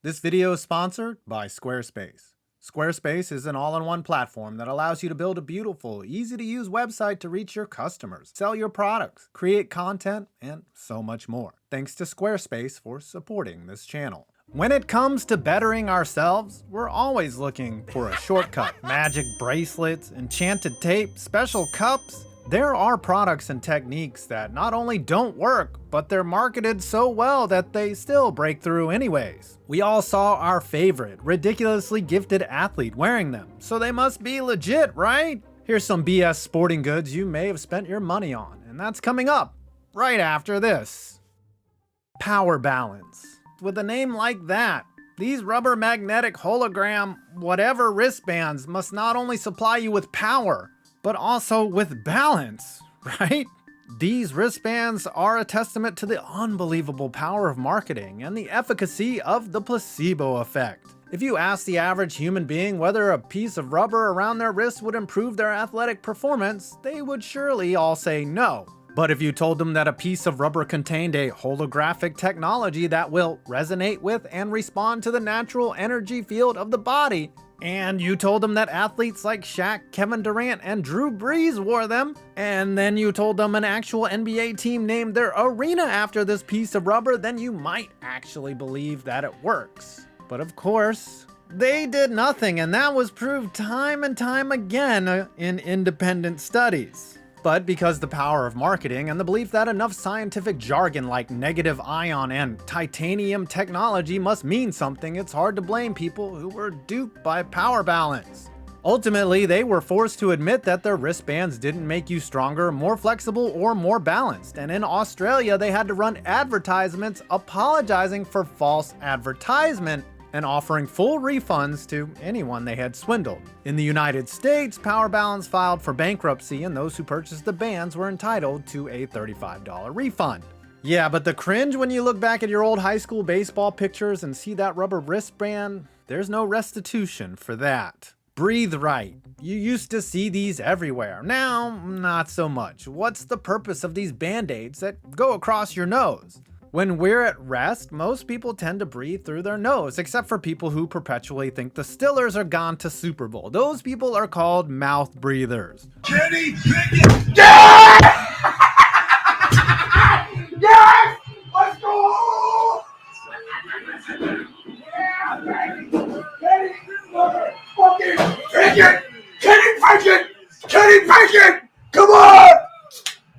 This video is sponsored by Squarespace. Squarespace is an all-in-one platform that allows you to build a beautiful, easy-to-use website to reach your customers, sell your products, create content, and so much more. Thanks to Squarespace for supporting this channel. When it comes to bettering ourselves, we're always looking for a shortcut. Magic bracelets, enchanted tape, special cups. There are products and techniques that not only don't work, but they're marketed so well that they still break through anyways. We all saw our favorite, ridiculously gifted athlete wearing them, so they must be legit, right? Here's some BS sporting goods you may have spent your money on, and that's coming up right after this. Power Balance. With a name like that, these rubber magnetic hologram whatever wristbands must not only supply you with power, but also with balance, right? These wristbands are a testament to the unbelievable power of marketing and the efficacy of the placebo effect. If you ask the average human being whether a piece of rubber around their wrist would improve their athletic performance, they would surely all say no. But if you told them that a piece of rubber contained a holographic technology that will resonate with and respond to the natural energy field of the body, and you told them that athletes like Shaq, Kevin Durant, and Drew Brees wore them, and then you told them an actual NBA team named their arena after this piece of rubber, then you might actually believe that it works. But of course, they did nothing, and that was proved time and time again in independent studies. But because the power of marketing and the belief that enough scientific jargon like negative ion and titanium technology must mean something, it's hard to blame people who were duped by Power Balance. Ultimately, they were forced to admit that their wristbands didn't make you stronger, more flexible, or more balanced. And in Australia, they had to run advertisements apologizing for false advertisement and offering full refunds to anyone they had swindled. In the United States, Power Balance filed for bankruptcy, and those who purchased the bands were entitled to a $35 refund. Yeah, but the cringe when you look back at your old high school baseball pictures and see that rubber wristband, there's no restitution for that. Breathe Right. You used to see these everywhere. Now, not so much. What's the purpose of these band-aids that go across your nose? When we're at rest, most people tend to breathe through their nose, except for people who perpetually think the Stillers are gone to Super Bowl. Those people are called mouth breathers. Kenny Pickett! Yes! Yes! Let's go! Yeah, baby! Kenny fucking Pickett! Kenny Pickett! Kenny Pickett! Come on!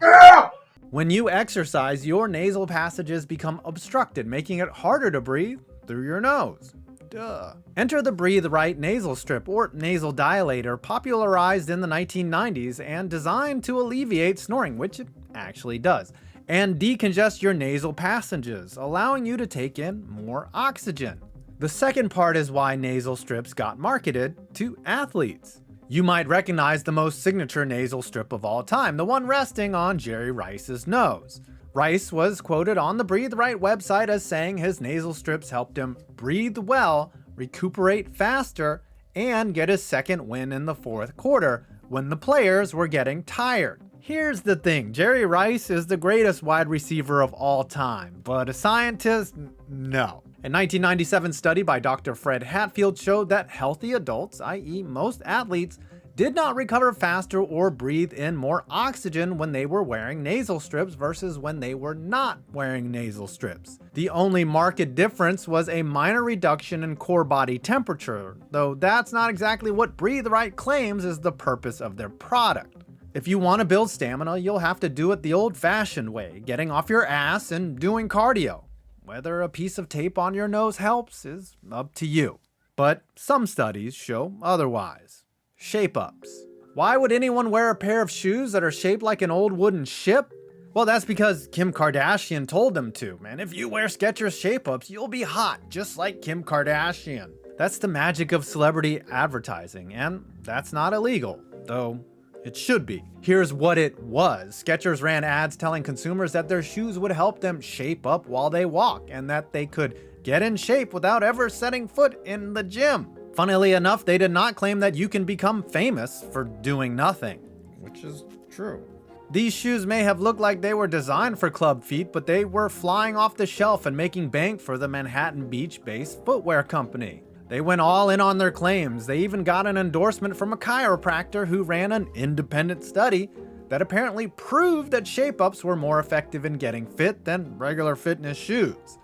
Yeah! When you exercise, your nasal passages become obstructed, making it harder to breathe through your nose. Duh. Enter the Breathe Right nasal strip or nasal dilator, popularized in the 1990s and designed to alleviate snoring, which it actually does, and decongest your nasal passages, allowing you to take in more oxygen. The second part is why nasal strips got marketed to athletes. You might recognize the most signature nasal strip of all time, the one resting on Jerry Rice's nose. Rice was quoted on the Breathe Right website as saying his nasal strips helped him breathe well, recuperate faster, and get his second win in the fourth quarter when the players were getting tired. Here's the thing, Jerry Rice is the greatest wide receiver of all time, but a scientist? No. A 1997 study by Dr. Fred Hatfield showed that healthy adults, i.e. most athletes, did not recover faster or breathe in more oxygen when they were wearing nasal strips versus when they were not wearing nasal strips. The only marked difference was a minor reduction in core body temperature, though that's not exactly what Breathe Right claims is the purpose of their product. If you want to build stamina, you'll have to do it the old-fashioned way, getting off your ass and doing cardio. Whether a piece of tape on your nose helps is up to you. But some studies show otherwise. Shape-ups. Why would anyone wear a pair of shoes that are shaped like an old wooden ship? Well, that's because Kim Kardashian told them to, man. If you wear Skechers Shape-ups, you'll be hot, just like Kim Kardashian. That's the magic of celebrity advertising, and that's not illegal, though it should be. Here's what it was. Skechers ran ads telling consumers that their shoes would help them shape up while they walk, and that they could get in shape without ever setting foot in the gym. Funnily enough, they did not claim that you can become famous for doing nothing, which is true. These shoes may have looked like they were designed for club feet, but they were flying off the shelf and making bank for the Manhattan Beach-based footwear company. They went all in on their claims. They even got an endorsement from a chiropractor who ran an independent study that apparently proved that Shape-ups were more effective in getting fit than regular fitness shoes.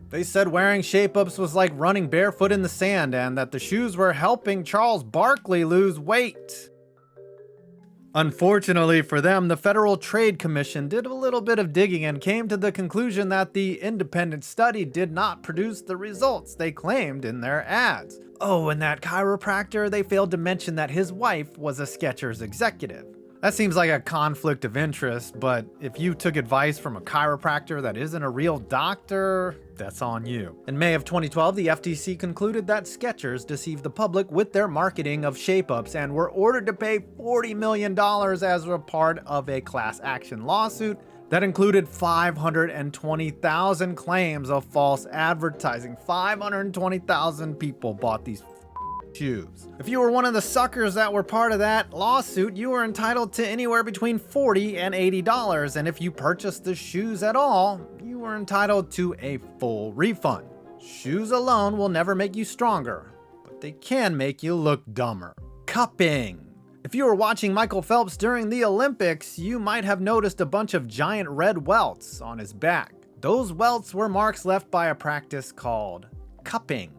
They said wearing Shape-ups was like running barefoot in the sand and that the shoes were helping Charles Barkley lose weight. Unfortunately for them, the Federal Trade Commission did a little bit of digging and came to the conclusion that the independent study did not produce the results they claimed in their ads. Oh, and that chiropractor, they failed to mention that his wife was a Skechers executive. That seems like a conflict of interest, but if you took advice from a chiropractor that isn't a real doctor, that's on you. In May of 2012, the FTC concluded that Skechers deceived the public with their marketing of Shape-ups and were ordered to pay $40 million as a part of a class action lawsuit that included 520,000 claims of false advertising. 520,000 people bought these shoes. If you were one of the suckers that were part of that lawsuit, you were entitled to anywhere between $40 and $80, and if you purchased the shoes at all, you were entitled to a full refund. Shoes alone will never make you stronger, but they can make you look dumber. Cupping. If you were watching Michael Phelps during the Olympics, you might have noticed a bunch of giant red welts on his back. Those welts were marks left by a practice called cupping.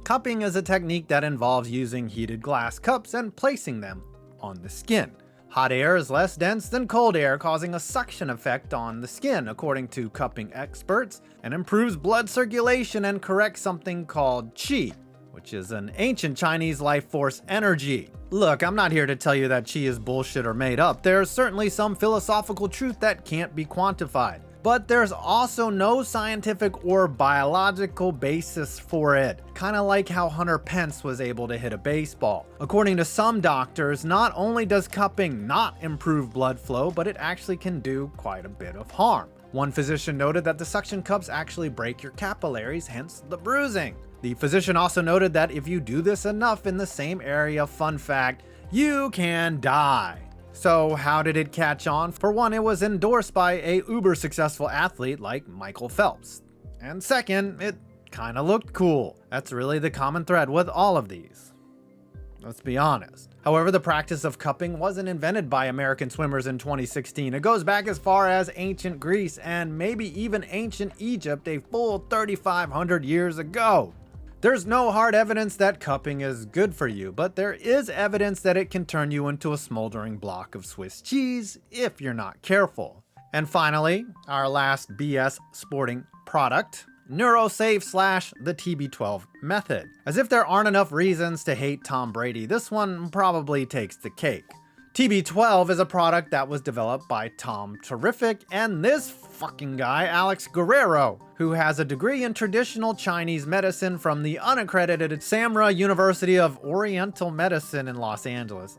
Cupping is a technique that involves using heated glass cups and placing them on the skin. Hot air is less dense than cold air, causing a suction effect on the skin, according to cupping experts, and improves blood circulation and corrects something called qi, which is an ancient Chinese life force energy. Look, I'm not here to tell you that qi is bullshit or made up. There's certainly some philosophical truth that can't be quantified. But there's also no scientific or biological basis for it. Kind of like how Hunter Pence was able to hit a baseball. According to some doctors, not only does cupping not improve blood flow, but it actually can do quite a bit of harm. One physician noted that the suction cups actually break your capillaries, hence the bruising. The physician also noted that if you do this enough in the same area, fun fact, you can die. So how did it catch on? For one, it was endorsed by a uber successful athlete like Michael Phelps. And second, it kind of looked cool. That's really the common thread with all of these. Let's be honest. However, the practice of cupping wasn't invented by American swimmers in 2016. It goes back as far as ancient Greece and maybe even ancient Egypt a full 3,500 years ago. There's no hard evidence that cupping is good for you, but there is evidence that it can turn you into a smoldering block of Swiss cheese if you're not careful. And finally, our last BS sporting product, NeuroSafe / the TB12 method. As if there aren't enough reasons to hate Tom Brady, this one probably takes the cake. TB12 is a product that was developed by Tom Terrific and this fucking guy, Alex Guerrero, who has a degree in traditional Chinese medicine from the unaccredited Samra University of Oriental Medicine in Los Angeles.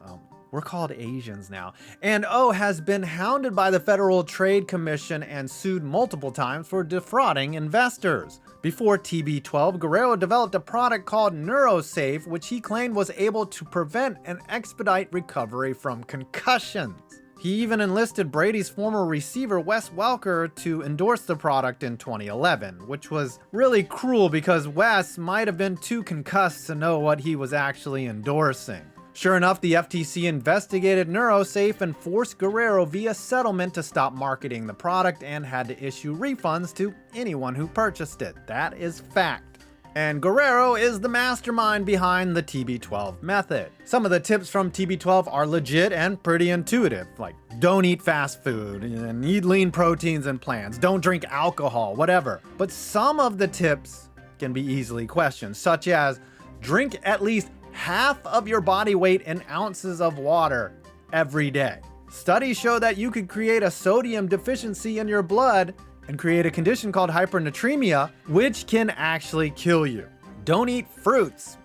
We're called Asians now. And has been hounded by the Federal Trade Commission and sued multiple times for defrauding investors. Before TB12, Guerrero developed a product called NeuroSafe, which he claimed was able to prevent and expedite recovery from concussions. He even enlisted Brady's former receiver Wes Welker to endorse the product in 2011, which was really cruel because Wes might have been too concussed to know what he was actually endorsing. Sure enough, the FTC investigated NeuroSafe and forced Guerrero via settlement to stop marketing the product and had to issue refunds to anyone who purchased it. That is fact. And Guerrero is the mastermind behind the TB12 method. Some of the tips from TB12 are legit and pretty intuitive, like don't eat fast food, and eat lean proteins and plants, don't drink alcohol, whatever. But some of the tips can be easily questioned, such as drink at least half of your body weight in ounces of water every day. Studies show that you could create a sodium deficiency in your blood and create a condition called hypernatremia, which can actually kill you. Don't eat fruits.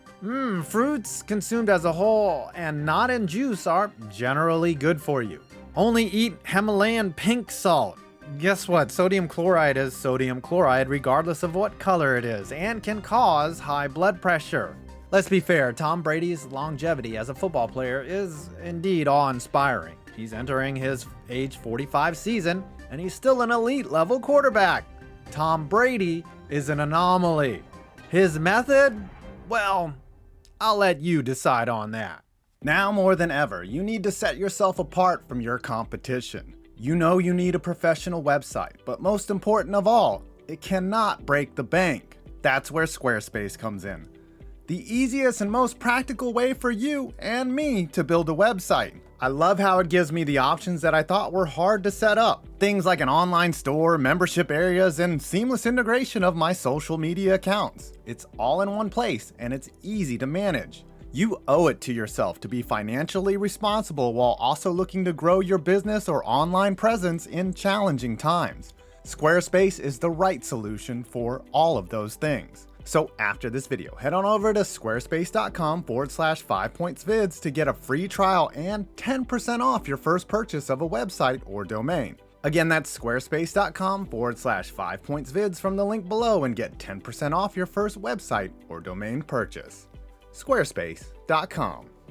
Fruits consumed as a whole and not in juice are generally good for you. Only eat Himalayan pink salt. Guess what? Sodium chloride is sodium chloride regardless of what color it is and can cause high blood pressure. Let's be fair, Tom Brady's longevity as a football player is indeed awe-inspiring. He's entering his age 45 season, and he's still an elite level quarterback. Tom Brady is an anomaly. His method? Well, I'll let you decide on that. Now more than ever, you need to set yourself apart from your competition. You know you need a professional website, but most important of all, it cannot break the bank. That's where Squarespace comes in. The easiest and most practical way for you and me to build a website. I love how it gives me the options that I thought were hard to set up. Things like an online store, membership areas, and seamless integration of my social media accounts. It's all in one place and it's easy to manage. You owe it to yourself to be financially responsible while also looking to grow your business or online presence in challenging times. Squarespace is the right solution for all of those things. So after this video, head on over to squarespace.com/5pointsvids to get a free trial and 10% off your first purchase of a website or domain. Again, that's squarespace.com/5pointsvids from the link below and get 10% off your first website or domain purchase. Squarespace.com.